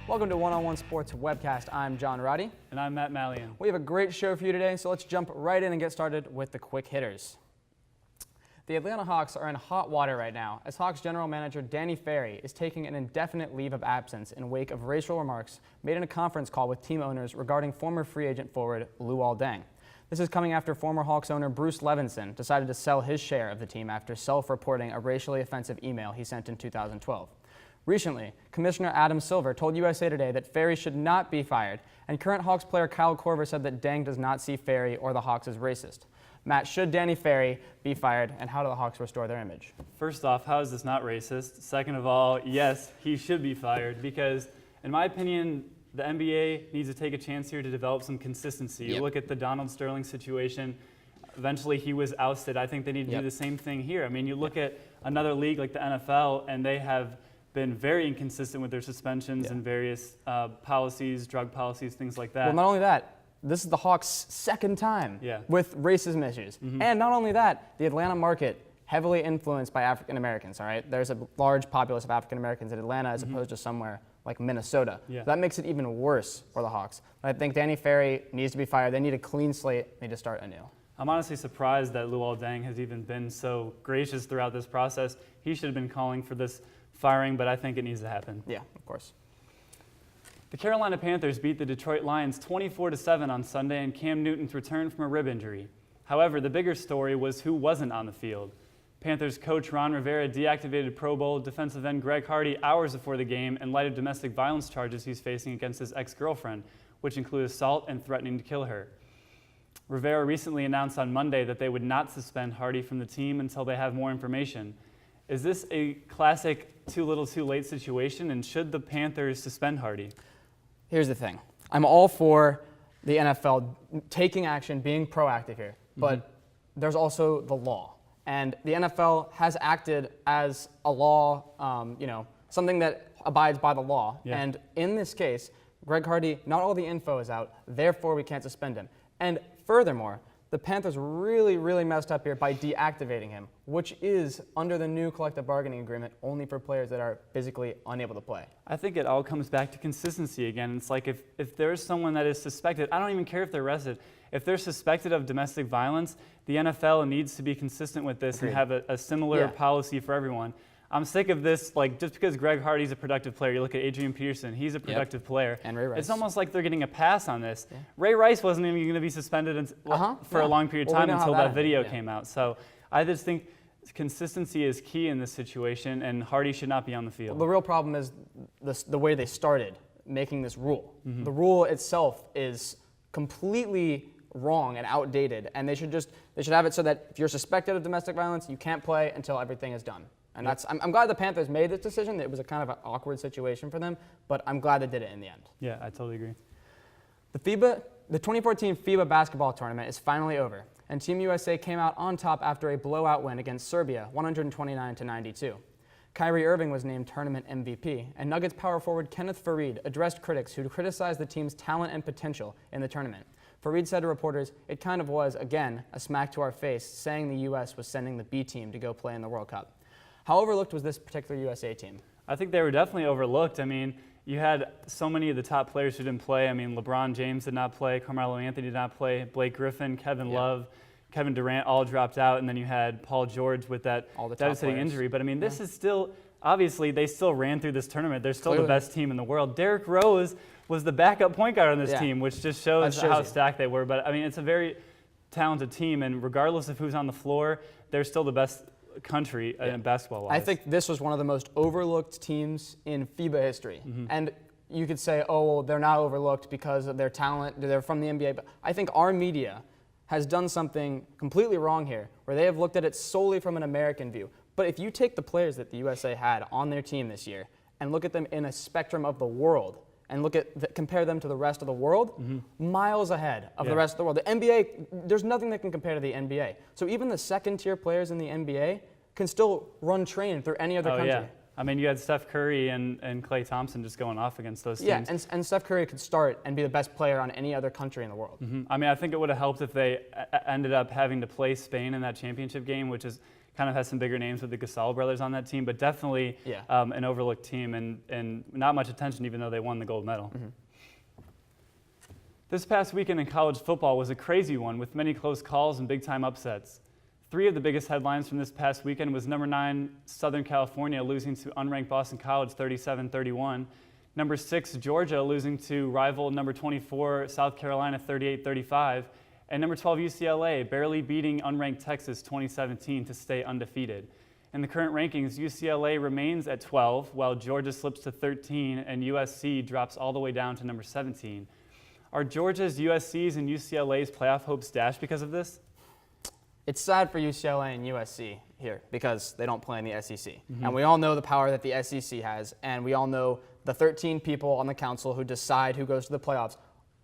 Welcome to One-on-One Sports Webcast. I'm John Roddy. And I'm Matt Mallion. We have a great show for you today, so let's jump right in and get started with the quick hitters. The Atlanta Hawks are in hot water right now, as Hawks general manager Danny Ferry is taking an indefinite leave of absence in wake of racial remarks made in a conference call with team owners regarding former free agent forward Luol Deng. This is coming after former Hawks owner Bruce Levinson decided to sell his share of the team after self-reporting a racially offensive email he sent in 2012. Recently, Commissioner Adam Silver told USA Today that Ferry should not be fired, and current Hawks player Kyle Korver said that Deng does not see Ferry or the Hawks as racist. Matt, should Danny Ferry be fired, and how do the Hawks restore their image? First off, how is this not racist? Second of all, yes, he should be fired because, in my opinion, the NBA needs to take a chance here to develop some consistency. You look at the Donald Sterling situation. Eventually, he was ousted. I think they need to do the same thing here. I mean, you look at another league like the NFL, and they have been very inconsistent with their suspensions and various policies, drug policies, things like that. Well, not only that, this is the Hawks' second time with racism issues. And not only that, the Atlanta market, heavily influenced by African Americans, all right? There's a large populace of African Americans in Atlanta as opposed to somewhere like Minnesota. So that makes it even worse for the Hawks. But I think Danny Ferry needs to be fired. They need a clean slate. They need to start anew. I'm honestly surprised that Luol Deng has even been so gracious throughout this process. He should have been calling for this firing, but I think it needs to happen. Yeah, of course. The Carolina Panthers beat the Detroit Lions 24-7 on Sunday in Cam Newton's return from a rib injury. However, the bigger story was who wasn't on the field. Panthers coach Ron Rivera deactivated Pro Bowl defensive end Greg Hardy hours before the game in light of domestic violence charges he's facing against his ex-girlfriend, which include assault and threatening to kill her. Rivera recently announced on Monday that they would not suspend Hardy from the team until they have more information. Is this a classic too little too late situation, and should the Panthers suspend Hardy? Here's the thing. I'm all for the NFL taking action, being proactive here, but there's also the law. And the NFL has acted as a law, something that abides by the law. And in this case, Greg Hardy, not all the info is out, therefore we can't suspend him. And furthermore, the Panthers really messed up here by deactivating him, which is under the new collective bargaining agreement only for players that are physically unable to play. I think it all comes back to consistency again. It's like if there's someone that is suspected, I don't even care if they're arrested. If they're suspected of domestic violence, the NFL needs to be consistent with this and have a similar policy for everyone. I'm sick of this, like, just because Greg Hardy's a productive player, you look at Adrian Peterson, he's a productive player. And Ray Rice. It's almost like they're getting a pass on this. Ray Rice wasn't even going to be suspended for a long period of time until that video came out. So I just think consistency is key in this situation, and Hardy should not be on the field. Well, the real problem is the way they started making this rule. The rule itself is completely wrong and outdated, and they should have it so that if you're suspected of domestic violence, you can't play until everything is done. And I'm glad the Panthers made this decision. It was a kind of an awkward situation for them, but I'm glad they did it in the end. Yeah, I totally agree. The 2014 FIBA basketball tournament is finally over, and Team USA came out on top after a blowout win against Serbia, 129-92. Kyrie Irving was named tournament MVP, and Nuggets power forward Kenneth Faried addressed critics who criticized the team's talent and potential in the tournament. Faried said to reporters, "It kind of was, again, a smack to our face, saying the U.S. was sending the B team to go play in the World Cup." How overlooked was this particular USA team? I think they were definitely overlooked. I mean, you had so many of the top players who didn't play. I mean, LeBron James did not play, Carmelo Anthony did not play, Blake Griffin, Kevin Love, Kevin Durant all dropped out, and then you had Paul George with that devastating injury. But I mean, this is still, obviously, they still ran through this tournament. They're still the best team in the world. Derrick Rose was the backup point guard on this team, which just shows how stacked they were. But I mean, it's a very talented team, and regardless of who's on the floor, they're still the best country in basketball-wise. I think this was one of the most overlooked teams in FIBA history. And you could say, oh, well, they're not overlooked because of their talent, they're from the NBA. But I think our media has done something completely wrong here, where they have looked at it solely from an American view. But if you take the players that the USA had on their team this year and look at them in a spectrum of the world, and compare them to the rest of the world, miles ahead of the rest of the world. The NBA, there's nothing that can compare to the NBA. So even the second-tier players in the NBA can still run train through any other country. Yeah. I mean, you had Steph Curry and Klay Thompson just going off against those teams. Yeah, and Steph Curry could start and be the best player on any other country in the world. I mean, I think it would have helped if they ended up having to play Spain in that championship game, which is kind of has some bigger names with the Gasol brothers on that team, but definitely Yeah. an overlooked team and not much attention even though they won the gold medal. This past weekend in college football was a crazy one with many close calls and big-time upsets. 3 of the biggest headlines from this past weekend was number 9 Southern California losing to unranked Boston College 37-31, number 6 Georgia losing to rival number 24 South Carolina 38-35, and number 12 UCLA barely beating unranked Texas 2017 to stay undefeated. In the current rankings, UCLA remains at 12 while Georgia slips to 13 and USC drops all the way down to number 17. Are Georgia's, USC's, and UCLA's playoff hopes dashed because of this? It's sad for UCLA and USC here because they don't play in the SEC. And we all know the power that the SEC has, and we all know the 13 people on the council who decide who goes to the playoffs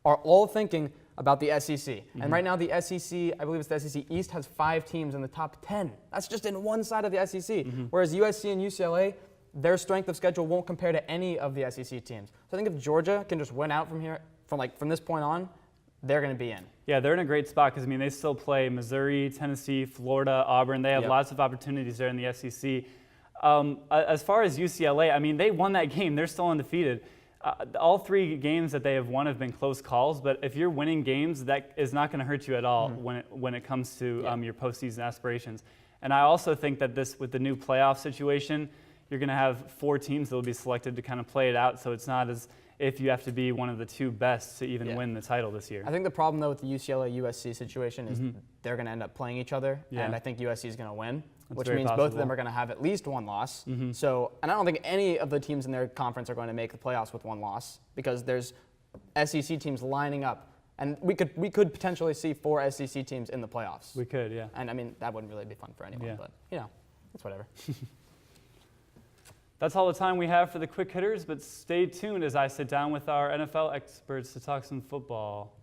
are all thinking about the SEC. And right now the SEC, I believe it's the SEC East, has 5 teams in the top 10. That's just in one side of the SEC. Whereas USC and UCLA, their strength of schedule won't compare to any of the SEC teams. So I think if Georgia can just win out from here, from this point on, they're going to be in. Yeah, they're in a great spot because, I mean, they still play Missouri, Tennessee, Florida, Auburn. They have lots of opportunities there in the SEC. As far as UCLA, I mean, they won that game. They're still undefeated. All 3 games that they have won have been close calls, but if you're winning games, that is not going to hurt you at all when it comes to your postseason aspirations. And I also think that with the new playoff situation, you're going to have 4 teams that will be selected to kind of play it out, so it's not as if you have to be one of the 2 best to even win the title this year. I think the problem, though, with the UCLA-USC situation is they're going to end up playing each other, and I think USC is going to win, which means both of them are going to have at least 1 loss. So, and I don't think any of the teams in their conference are going to make the playoffs with 1 loss because there's SEC teams lining up, and we could potentially see 4 SEC teams in the playoffs. We could, yeah. And I mean, that wouldn't really be fun for anyone, but it's whatever. That's all the time we have for the Quick Hitters, but stay tuned as I sit down with our NFL experts to talk some football.